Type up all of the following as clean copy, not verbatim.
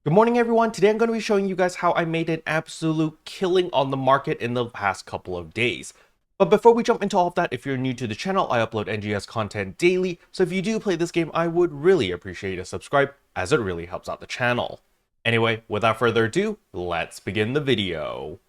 Good morning everyone, today I'm going to be showing you guys how I made an absolute killing on the market in the past couple of days. But before we jump into all of that, if you're new to the channel, I upload NGS content daily, so if you do play this game, I would really appreciate a subscribe, as it really helps out the channel. Anyway, without further ado, let's begin the video.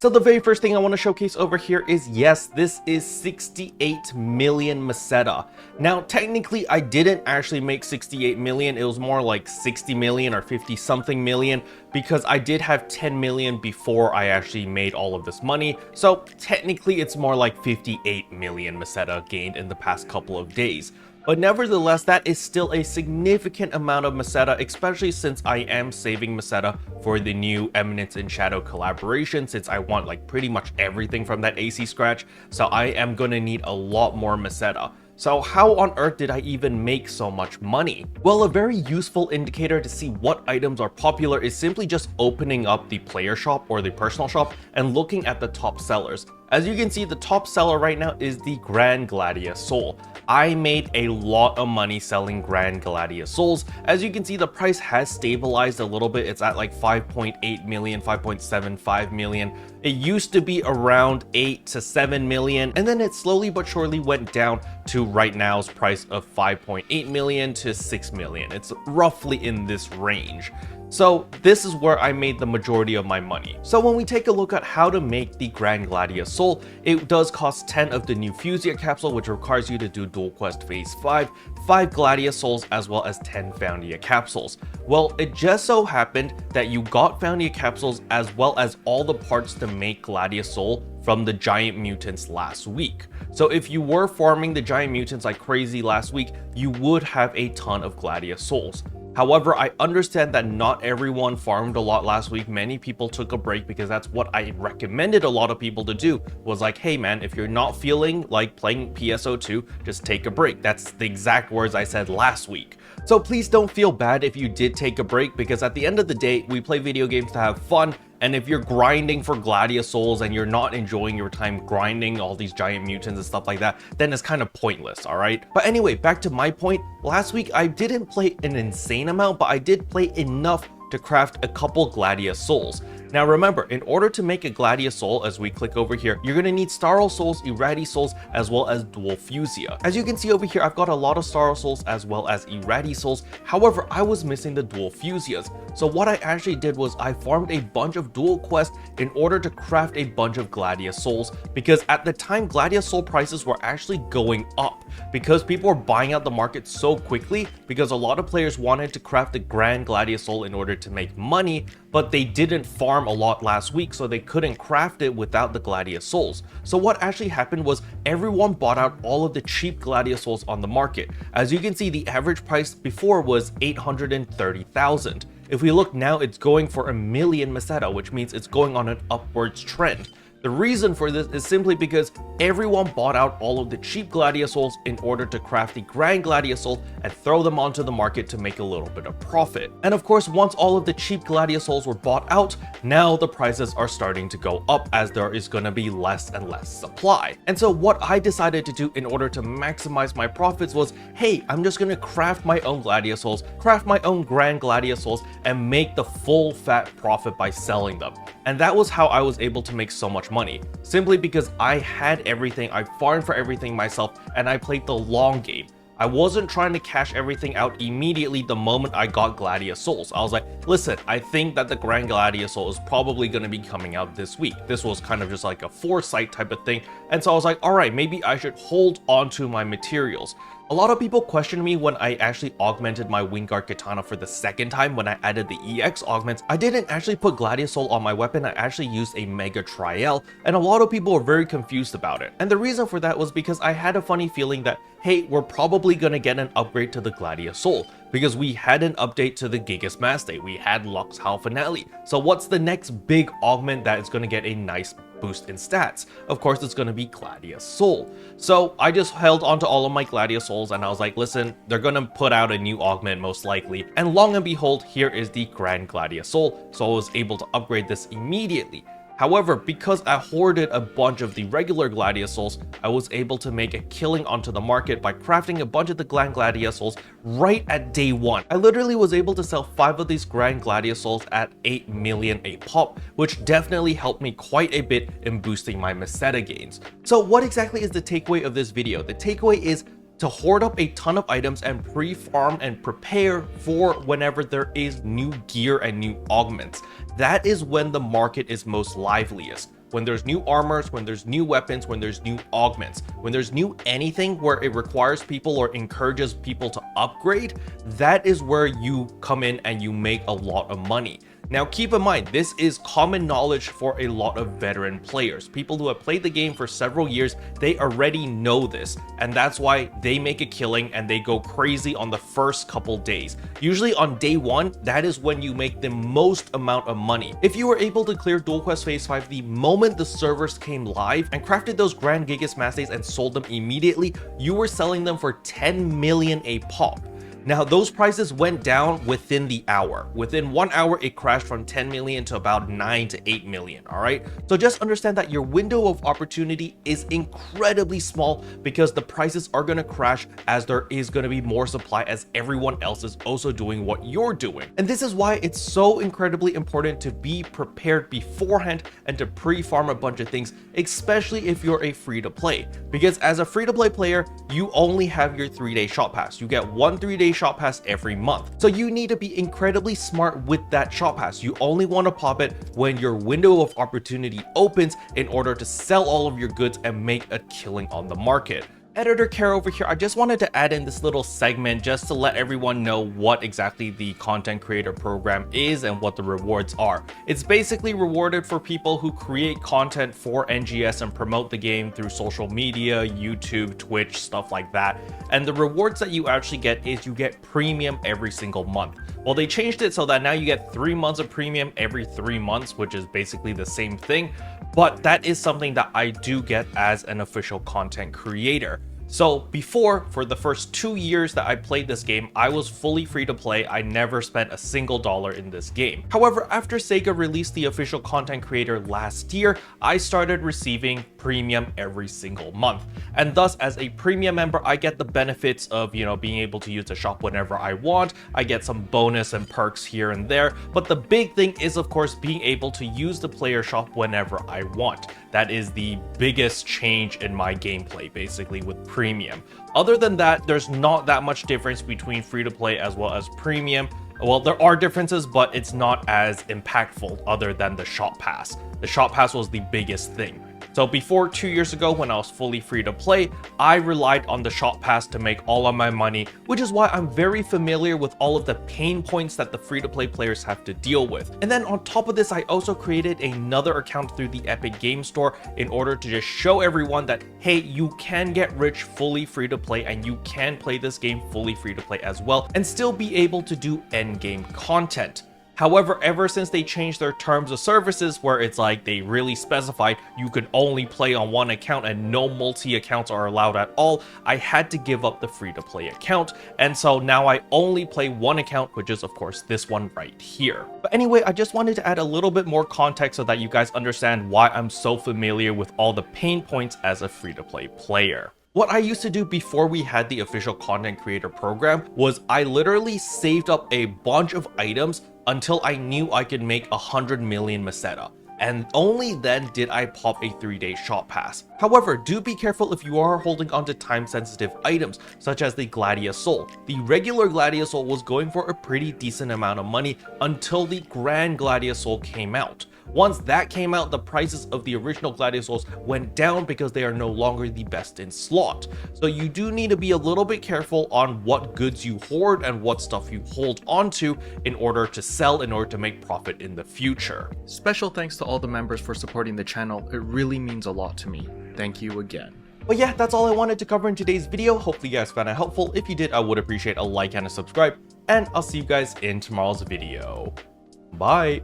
So the very first thing I want to showcase over here is, yes, this is 68 million Meseta. Now, technically, I didn't actually make 68 million. It was more like 60 million or 50 something million because I did have 10 million before I actually made all of this money. So technically, it's more like 58 million Meseta gained in the past couple of days. But nevertheless, that is still a significant amount of Meseta, especially since I am saving Meseta for the new Eminence in Shadow collaboration, since I want like pretty much everything from that AC scratch. So I am going to need a lot more Meseta. So how on earth did I even make so much money? Well, a very useful indicator to see what items are popular is simply just opening up the player shop or the personal shop and looking at the top sellers. As you can see, the top seller right now is the Grand Gladia Soul. I made a lot of money selling Grand Gladia Souls. As you can see, the price has stabilized a little bit. It's at like 5.8 million, 5.75 million. It used to be around 8 to 7 million, and then it slowly but surely went down to right now's price of 5.8 million to 6 million. It's roughly in this range. So this is where I made the majority of my money. So when we take a look at how to make the Grand Gladia Soul, it does cost 10 of the new Fusia capsule, which requires you to do Dual Quest Phase 5, 5 Gladia Souls, as well as 10 Foundia capsules. Well, it just so happened that you got Foundia capsules as well as all the parts to make Gladia Soul from the Giant Mutants last week. So if you were farming the Giant Mutants like crazy last week, you would have a ton of Gladia Souls. However, I understand that not everyone farmed a lot last week. Many people took a break because that's what I recommended a lot of people to do, was like, hey man, if you're not feeling like playing PSO2, just take a break. That's the exact words I said last week. So please don't feel bad if you did take a break, because at the end of the day, we play video games to have fun. And if you're grinding for Gladia Souls and you're not enjoying your time grinding all these Giant Mutants and stuff like that, then it's kind of pointless, alright? But anyway, back to my point. Last week, I didn't play an insane amount, but I did play enough to craft a couple Gladia Souls. Now remember, in order to make a Gladia Soul, as we click over here, you're going to need Starro Souls, Irradi Souls, as well as Dual Fusia. As you can see over here, I've got a lot of Starro Souls as well as Irradi Souls. However, I was missing the Dual Fusias. So what I actually did was I farmed a bunch of Dual Quests in order to craft a bunch of Gladia Souls, because at the time, Gladia Soul prices were actually going up because people were buying out the market so quickly, because a lot of players wanted to craft the Grand Gladia Soul in order to make money, but they didn't farm a lot last week, so they couldn't craft it without the Gladia Souls. So what actually happened was everyone bought out all of the cheap Gladia Souls on the market. As you can see, the average price before was 830,000. If we look now, it's going for 1 million Meseta, which means it's going on an upwards trend. The reason for this is simply because everyone bought out all of the cheap Gladia Souls in order to craft the Grand Gladia Soul and throw them onto the market to make a little bit of profit. And of course, once all of the cheap Gladia Souls were bought out, now the prices are starting to go up as there is going to be less and less supply. And so what I decided to do in order to maximize my profits was, hey, I'm just going to craft my own Gladia Souls, craft my own Grand Gladia Souls, and make the full fat profit by selling them. And that was how I was able to make so much money, simply because I had everything, I farmed for everything myself, and I played the long game. I wasn't trying to cash everything out immediately the moment I got Gladia Souls. I was like, listen, I think that the Grand Gladia Soul is probably going to be coming out this week. This was kind of just like a foresight type of thing. And so I was like, all right, maybe I should hold on to my materials. A lot of people questioned me when I actually augmented my Wingard Katana for the second time when I added the EX augments. I didn't actually put Gladia Soul on my weapon, I actually used a Mega Triel, and a lot of people were very confused about it. And the reason for that was because I had a funny feeling that, hey, we're probably gonna get an upgrade to the Gladia Soul, because we had an update to the Gigas Master, we had Lux Hal Finale. So what's the next big augment that is gonna get a nice boost in stats? Of course, it's going to be Gladia Soul. So I just held onto all of my Gladia Souls and I was like, listen, they're going to put out a new augment most likely. And long and behold, here is the Grand Gladia Soul. So I was able to upgrade this immediately. However, because I hoarded a bunch of the regular Gladiosouls, I was able to make a killing onto the market by crafting a bunch of the Grand Gladiosouls right at day one. I literally was able to sell 5 of these Grand Gladiosouls at 8 million a pop, which definitely helped me quite a bit in boosting my Meseta gains. So what exactly is the takeaway of this video? The takeaway is to hoard up a ton of items and pre-farm and prepare for whenever there is new gear and new augments. That is when the market is most liveliest. When there's new armors, when there's new weapons, when there's new augments, when there's new anything where it requires people or encourages people to upgrade, that is where you come in and you make a lot of money. Now keep in mind, this is common knowledge for a lot of veteran players. People who have played the game for several years, they already know this, and that's why they make a killing and they go crazy on the first couple days. Usually on day one, that is when you make the most amount of money. If you were able to clear Dual Quest Phase 5 the moment the servers came live and crafted those Grand Gigas Masses and sold them immediately, you were selling them for 10 million a pop. Now, those prices went down within the hour. Within 1 hour, it crashed from 10 million to about 9 to 8 million, all right? So just understand that your window of opportunity is incredibly small because the prices are gonna crash as there is gonna be more supply as everyone else is also doing what you're doing. And this is why it's so incredibly important to be prepared beforehand and to pre-farm a bunch of things, especially if you're a free-to-play. Because as a free-to-play player, you only have your 3-day shop pass. You get one 3-day shop pass every month. So you need to be incredibly smart with that shop pass. You only want to pop it when your window of opportunity opens in order to sell all of your goods and make a killing on the market. Editor Care over here, I just wanted to add in this little segment just to let everyone know what exactly the content creator program is and what the rewards are. It's basically rewarded for people who create content for NGS and promote the game through social media, YouTube, Twitch, stuff like that. And the rewards that you actually get is you get premium every single month. Well, they changed it so that now you get 3 months of premium every 3 months, which is basically the same thing. But that is something that I do get as an official content creator. So before, for the first 2 years that I played this game, I was fully free to play. I never spent a single dollar in this game. However, after Sega released the official content creator last year, I started receiving premium every single month. And thus, as a premium member, I get the benefits of, being able to use the shop whenever I want. I get some bonus and perks here and there. But the big thing is, of course, being able to use the player shop whenever I want. That is the biggest change in my gameplay, basically, with premium. Other than that, there's not that much difference between free to play as well as premium. Well, there are differences, but it's not as impactful other than the shop pass. The shop pass was the biggest thing. So before 2 years ago, when I was fully free to play, I relied on the shop pass to make all of my money, which is why I'm very familiar with all of the pain points that the free to play players have to deal with. And then on top of this, I also created another account through the Epic Game Store in order to just show everyone that, hey, you can get rich fully free to play and you can play this game fully free to play as well and still be able to do end game content. However, ever since they changed their terms of services where it's like they really specified you could only play on one account and no multi-accounts are allowed at all, I had to give up the free-to-play account. And so now I only play one account, which is of course this one right here. But anyway, I just wanted to add a little bit more context so that you guys understand why I'm so familiar with all the pain points as a free-to-play player. What I used to do before we had the official content creator program was I literally saved up a bunch of items until I knew I could make 100 million Meseta. And only then did I pop a 3-day shop pass. However, do be careful if you are holding onto time-sensitive items, such as the Gladiasoul. The regular Gladiasoul was going for a pretty decent amount of money until the Grand Gladiasoul came out. Once that came out, the prices of the original Gladiosouls went down because they are no longer the best in slot. So you do need to be a little bit careful on what goods you hoard and what stuff you hold onto in order to sell, in order to make profit in the future. Special thanks to all the members for supporting the channel. It really means a lot to me. Thank you again. But yeah, that's all I wanted to cover in today's video. Hopefully you guys found it helpful. If you did, I would appreciate a like and a subscribe. And I'll see you guys in tomorrow's video. Bye!